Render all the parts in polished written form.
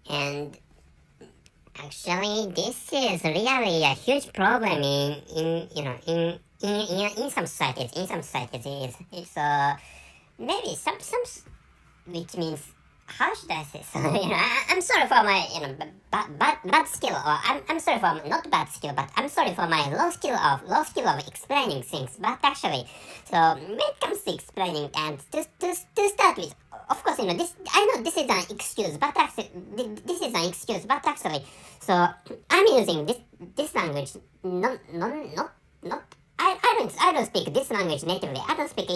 And actually, this is really a huge problem in some societies. In some societies, it's maybe some which means, how should I say so? I'm sorry for my bad skill, or I'm sorry for not bad skill, but I'm sorry for my low skill of explaining things. But actually, so when it comes to explaining, and to start with, of course, this, I know this is an excuse, but actually this is an excuse, but actually, so I'm using this language not I don't speak this language natively. I don't speak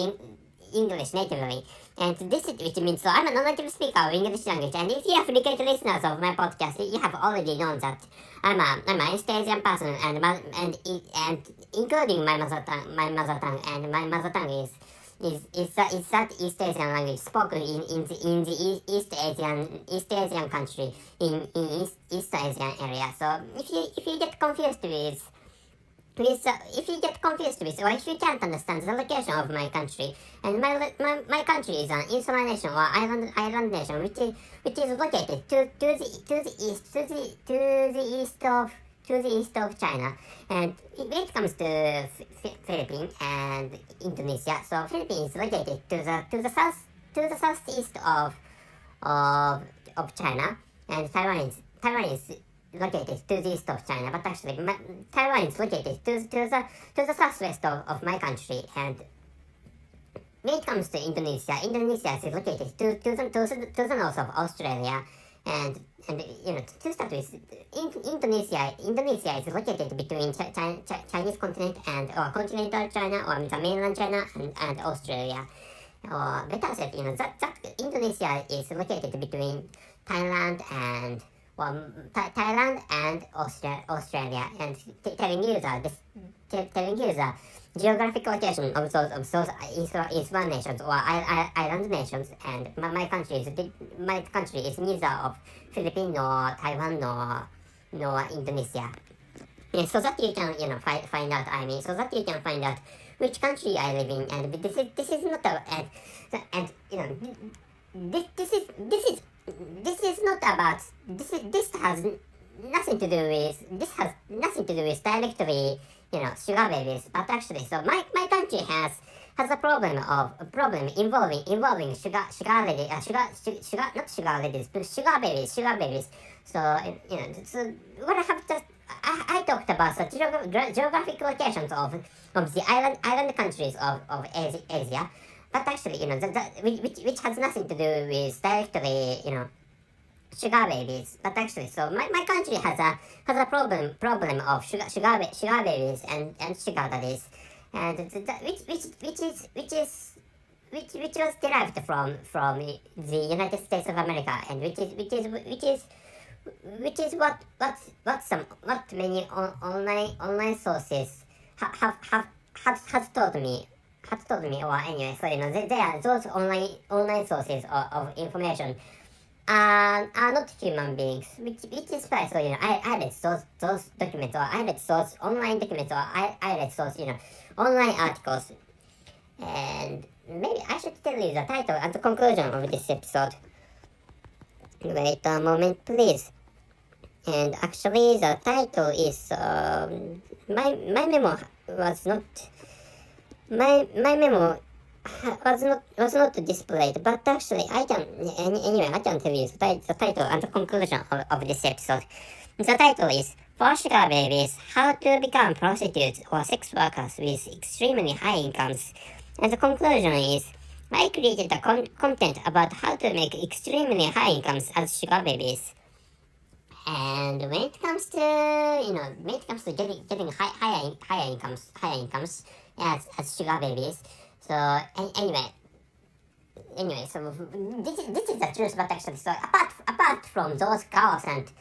English natively. And this is, which means, so I'm a non-native speaker of English language. And if you have frequent listeners of my podcast, you have already known that I'm a East Asian person, and including my mother tongue, and my mother tongue is that East Asian language spoken in the East Asian country in East Asian area. So if you get confused with, or if you can't understand the location of my country, and my country is an insular nation or island nation, which is located to the east of China. And when it comes to Philippines and Indonesia, so Philippines is located to the southeast of China, and Taiwan is located to the east of China, but actually Taiwan is located to the southwest of my country. And when it comes to Indonesia is located to the north of Australia. And to start with, Indonesia is located between Chinese continent or continental China, or the mainland China, and Australia. Or better said, that Indonesia is located between Thailand and Australia, and telling you the geographic location of those insular nations or island nations. And my country is neither of Philippines nor Taiwan nor Indonesia. Yeah, so that you can find out. So that you can find out which country I live in. And this is not this has nothing to do with directly sugar babies. But actually, so my country has a problem involving sugar babies. So so what I have just I talked about the geographic locations of the island countries of Asia. But actually, which has nothing to do with directly, sugar babies. But actually, so my country has a problem of sugar babies and sugar daddies, and which was derived from the United States of America, and which is what many online sources have told me. Or anyway, so they are those online sources of information are not human beings, which is why. So I read those documents, or I read those online documents, or I read those online articles. And maybe I should tell you the title and the conclusion of this episode. Wait a moment, please. And actually, the title is my memo was not. My memo was not displayed, but actually I can tell you the title and the conclusion of this episode. The title is "For Sugar Babies: How to Become Prostitutes or Sex Workers with Extremely High Incomes." And the conclusion is, I created a content about how to make extremely high incomes as sugar babies. And when it comes to getting higher incomes as sugar babies, so anyway, so this is the truth. But actually, so apart from those girls and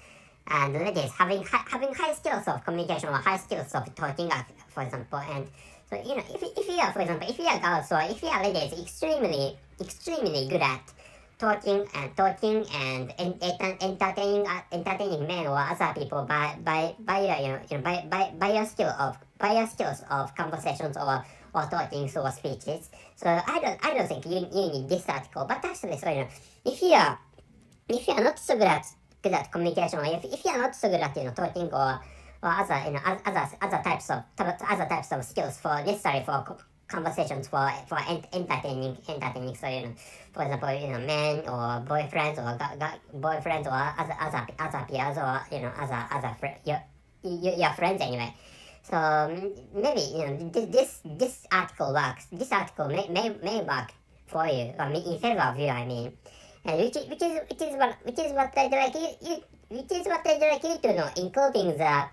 ladies having high skills of communication or high skills of talking, for example, and so if you are, for example, if you are girls or if you are ladies extremely good at talking and entertaining men or other people by your skills of conversations or talking or speeches. So I don't think you need this article. But actually, so if you are not so good good at communication, or if you are not so good at talking or other other types of skills for necessary for conversations for entertaining. So for example, men or boyfriends or boyfriends or other peers or your friends anyway. So maybe this article works. This article may work for you, or in favor of you. I mean, and which is what I'd like you to know, including the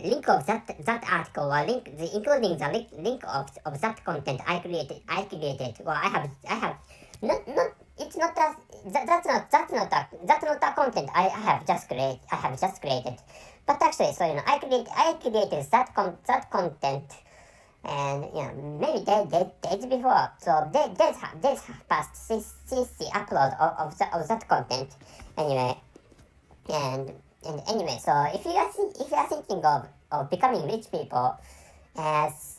link of that article, or including the link of that content I created. Well, I have not it's not a that's not a content I have just created. But actually, so I created that content, and maybe days before. So days have passed since the upload of that content anyway. And anyway, so if you are thinking of becoming rich people as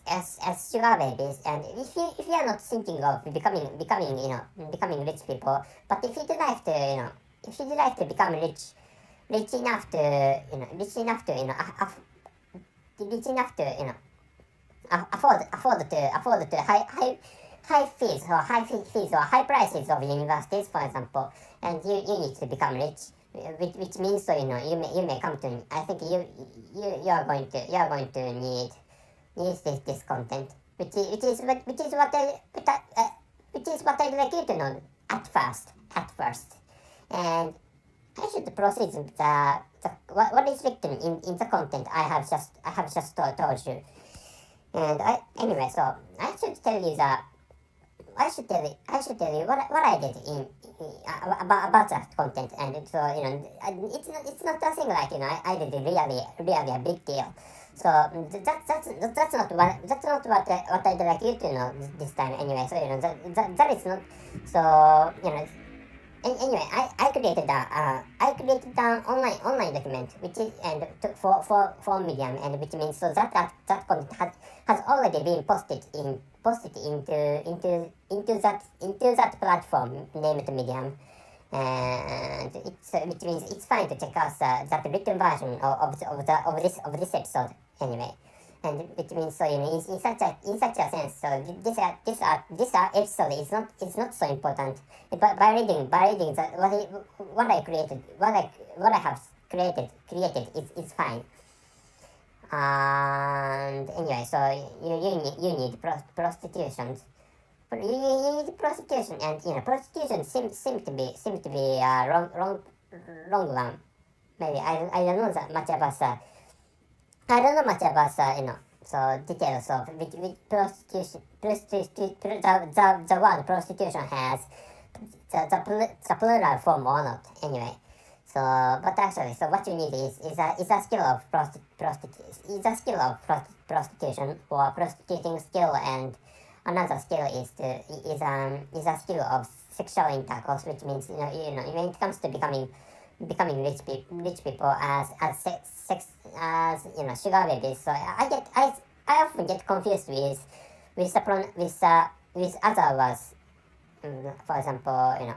sugar babies, and if you are not thinking of becoming rich people, but if you'd like to become rich enough to afford to high fees or high prices of universities, for example, and you need to become rich, which means so you may come to, I think you are going to need this content, which is what I'd like you to know at first, and I should proceed with what is written in the content I have just told you. And anyway, so I should tell you what I did about that content. And so it's not a thing like I did really a big deal. So that's not what I'd like you to know this time anyway. So that is not so anyway, I created an online document, which is for Medium, and which means so that content has already been posted into that platform named Medium, and which means it's fine to check out that written version of this episode anyway. And which means so in such a sense, so this episode is not so important. But by reading that what I have created is fine. And anyway, so you need prostitution. You need prostitution, and prostitution seem to be a wrong one. Maybe I don't know that much about I don't know much about so details of which prostitution. The word prostitution has the plural form or not anyway. So, but actually, so what you need is a skill of prostitution or prostituting skill, and another skill is a skill of sexual intercourse, which means when it comes to becoming rich people as sugar babies. So I often get confused with other words. For example,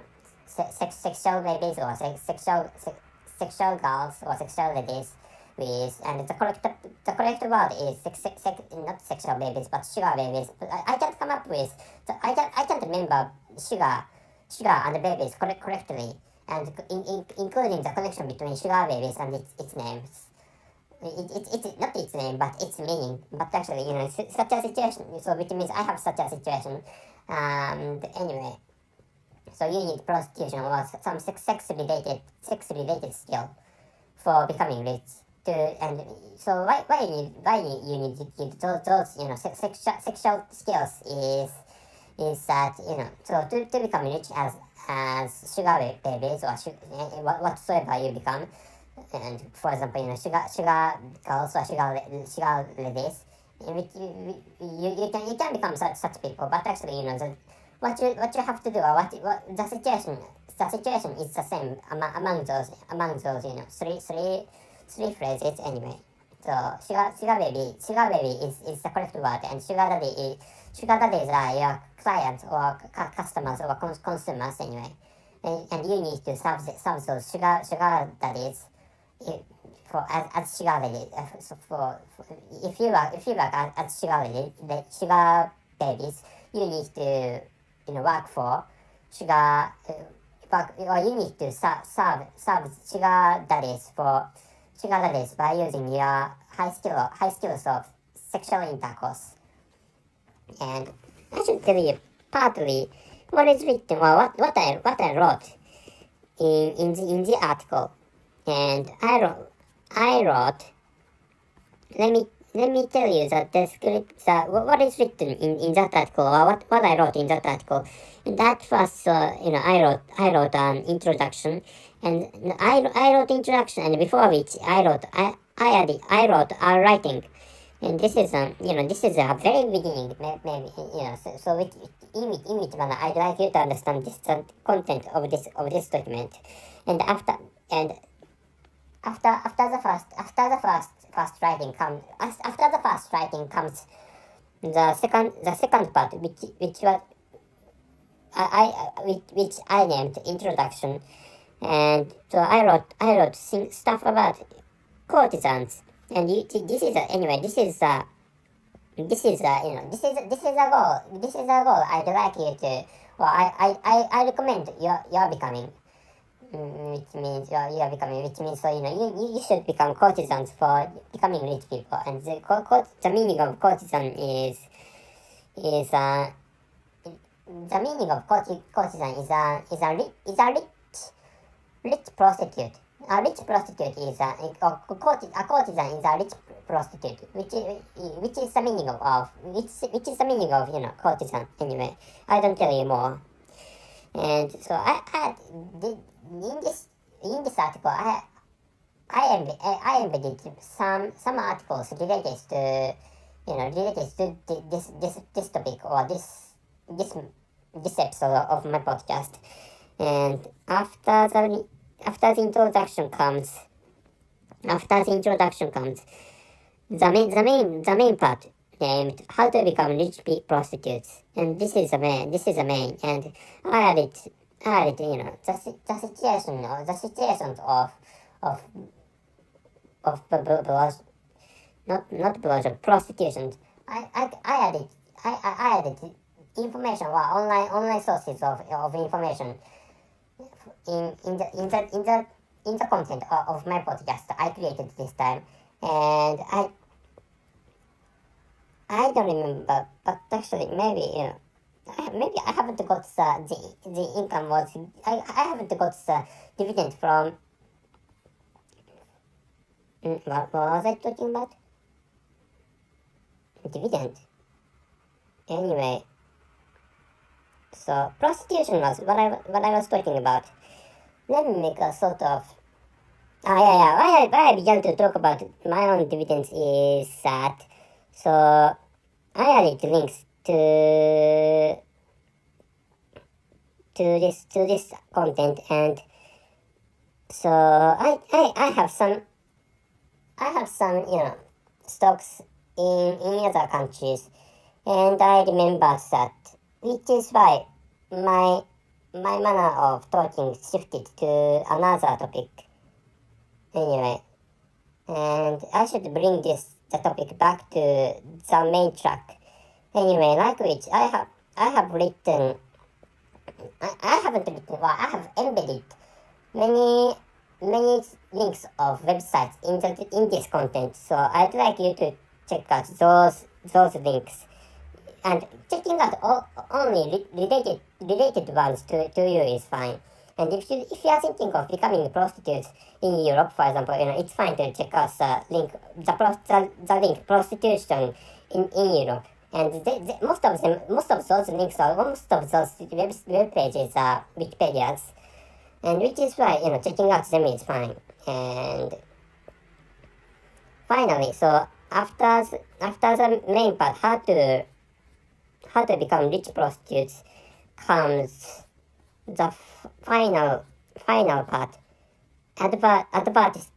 sexual babies or sexual girls or sexual ladies, and the correct word is not sexual babies but sugar babies. But I can't come up with I can't remember sugar and babies correctly, and including the connection between sugar babies and its names. It's not its name, but its meaning. But actually, such a situation. So which means I have such a situation. And anyway, so you need prostitution or some sex related skill for becoming rich. And so why you need those sexual skills is that so to become rich as sugar babies or whatsoever you become. And for example, sugar girls or sugar ladies, you can become such people. But actually, what you have to do, or what the situation is the same among those three phrases anyway. So sugar baby is the correct word, and sugar daddies are your clients or customers or consumers anyway. and you need to serve those sugar daddies as sugar lady. If you work as sugar babies, you need to work for sugar. Or you need to serve sugar daddies by using your high skills of sexual intercourse. And I should tell you partly what is written or what I wrote in the article. And I wrote. Let me tell you that the script, what is written in that article, or what I wrote in that article. And that first, I wrote an introduction, and I wrote introduction, and before which I wrote a writing. And this is a very beginning, maybe so in which manner I'd like you to understand the content of this document. And after the first writing comes the second part, which I named introduction. And so I wrote stuff about courtesans. And this is a goal I'd like you to, well, I recommend you're becoming, which means so you should become courtesans for becoming rich people. And the meaning of courtesan is the meaning of courtesan is a rich prostitute. A rich prostitute is a courtesan is a rich prostitute, which is the meaning of courtesan. Anyway, I don't tell you more. And so in this article I embedded some articles related to this topic or this episode of my podcast. And after the introduction comes the main part named how to become rich prostitutes. And this is the main. And I added the situations of not blush, prostitution. I added information or online sources of information in the content of my podcast I created this time. And I don't remember, but actually maybe I haven't got the income was I haven't got the dividend from what was I talking about? Dividend. Anyway, so prostitution was what I was talking about. Let me make a sort of why I began to talk about my own dividends is that, so I added links to this content. And so I have some stocks in other countries, and I remember that, which is why my manner of talking shifted to another topic. Anyway, and I should bring the topic back to the main track. Anyway, like which I have written, I have embedded many links of websites in this content. So I'd like you to check out those links. And checking out only related ones to you is fine. And if you are thinking of becoming a prostitute in Europe, for example, it's fine to check out the link prostitution in Europe. And most of those links or most of those web pages are Wikipedias, and which is why checking out them is fine. And finally, so after the main part, how to become rich prostitutes, comes the final part. Advertise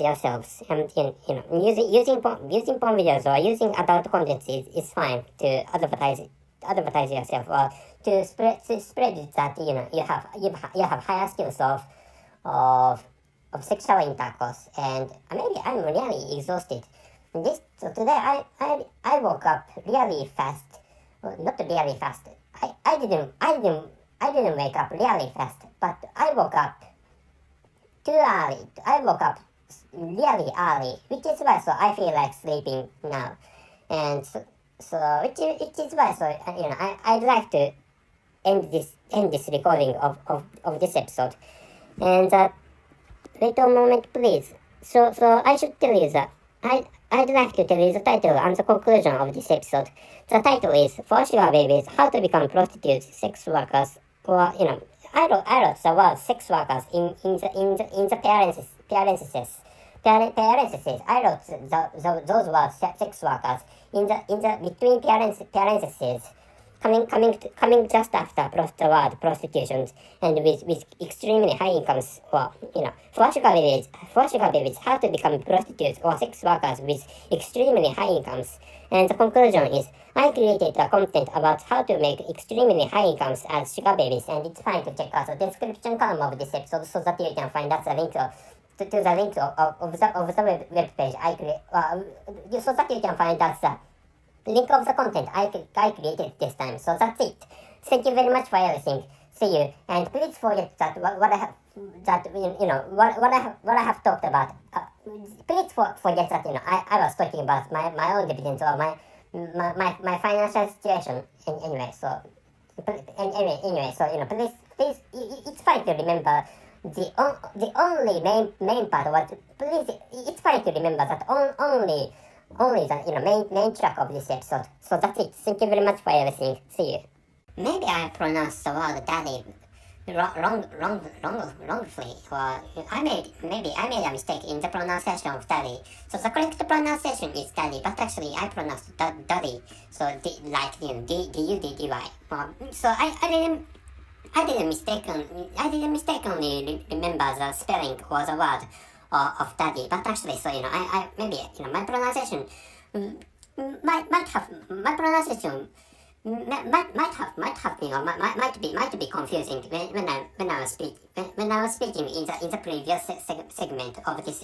yourselves. And using porn videos or using adult content is fine to advertise advertise yourself or to spread that you have higher skills of sexual intercourse. And maybe I'm really exhausted. So today I woke up really fast. Well, not really fast. I didn't wake up really fast, but I woke up too early. I woke up really early, which is why so I feel like sleeping now. And which is why so I'd like to end this recording of this episode. And wait a moment, please. So I should tell you that I'd like to tell you the title and the conclusion of this episode. The title is For Sugar Babies: How to Become Prostitutes, Sex Workers, or I wrote the word sex workers in the parentheses. I wrote those words sex workers in the between parentheses. Coming just after the word prostitution, and with extremely high incomes, or for sugar babies, how to become prostitutes or sex workers with extremely high incomes. And the conclusion is, I created a content about how to make extremely high incomes as sugar babies, and it's fine to check out the description column of this episode so that you can find that the link to the link of the web page I create, so that you can find that the link of the content I created this time. So that's it. Thank you very much for everything. See you, and please forget that what I have what I have talked about. Please forget that I was talking about my own dividends or my financial situation anyway. So anyway, so please it's fine to remember the only main part was, please, it's fine to remember that only the main track of this episode. So that's it. Thank you very much for everything. See you. Maybe I pronounced the word daddy wrongfully, or maybe I made a mistake in the pronunciation of daddy. So the correct pronunciation is daddy, but actually I pronounced daddy. So like D-U-D-D-Y. So I didn't mistakenly remember the spelling or the word of daddy, but actually, so I maybe my pronunciation might have been or might be confusing when I was speaking in the previous segment of this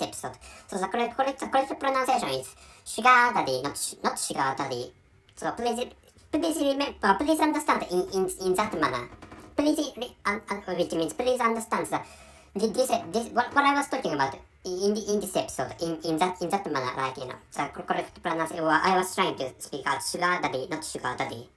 episode. So the correct pronunciation is sugar daddy, not sugar daddy. So please remember, please understand in that manner. Which means please understand that this what I was talking about in this episode in that manner, like the correct pronunciation. I was trying to speak out sugar daddy, not sugar daddy.